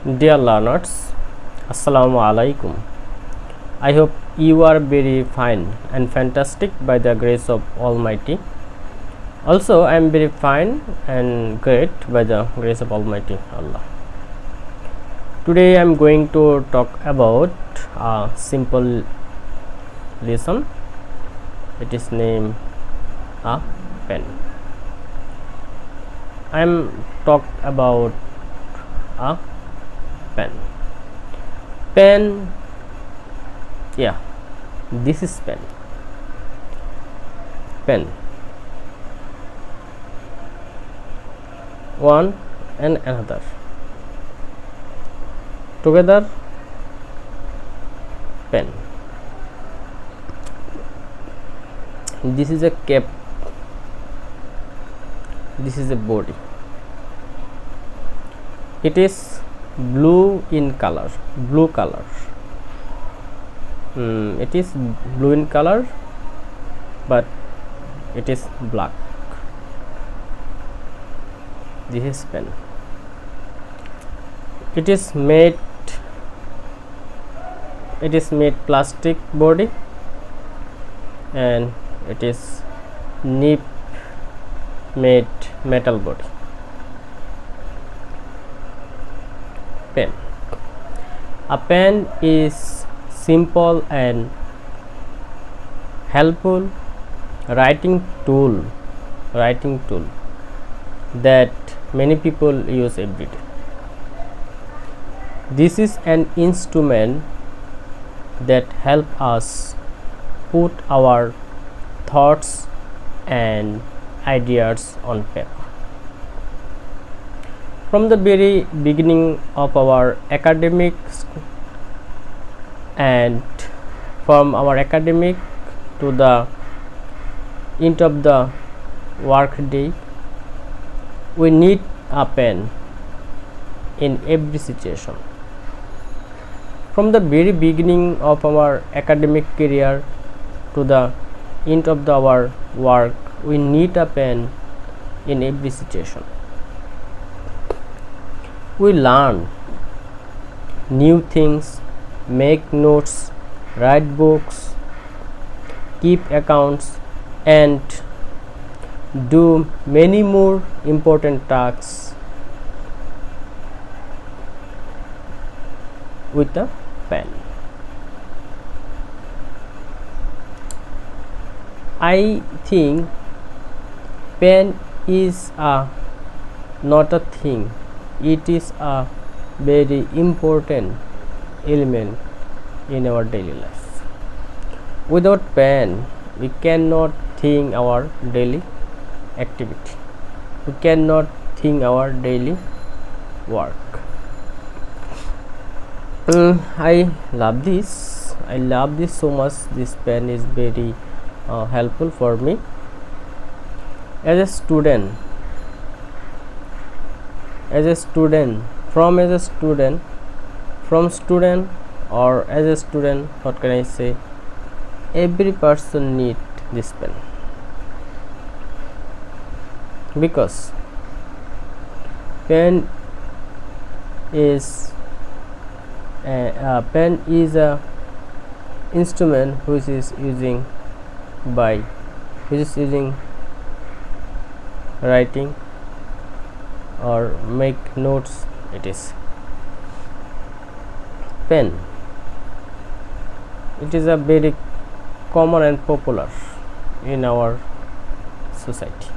Dear learners, Assalamu alaikum. I hope you are very fine and fantastic by the grace of Almighty. Also, I am very fine and great by the grace of Almighty Allah. Today I am going to talk about a simple lesson. It is named a pen. I am talk about a pen. Pen, yeah, this is pen. Pen. One and another. Together, pen. This is a cap. This is a body. It is blue in color. Blue color. It is blue in color, but it is black. This is pen. It is made plastic body, and it is nib made metal body. Pen. A pen is simple and helpful writing tool that many people use every day. This is an instrument that help us put our thoughts and ideas on paper. From the very beginning of our academics and from our academic to the end of the work day, we need a pen in every situation. From the very beginning of our academic career to the end of our work, we need a pen in every situation. We learn new things, make notes, write books, keep accounts, and do many more important tasks with a pen. I think pen is not a thing. It is a very important element in our daily life. Without pen, we cannot think our daily activity. We cannot think our daily work. I love this. I love this so much. This pen is very helpful for me. As a student, or as a student, what can I say? Every person need this pen, because pen is a instrument which is using writing or make notes. It is pen. It is a very common and popular in our society.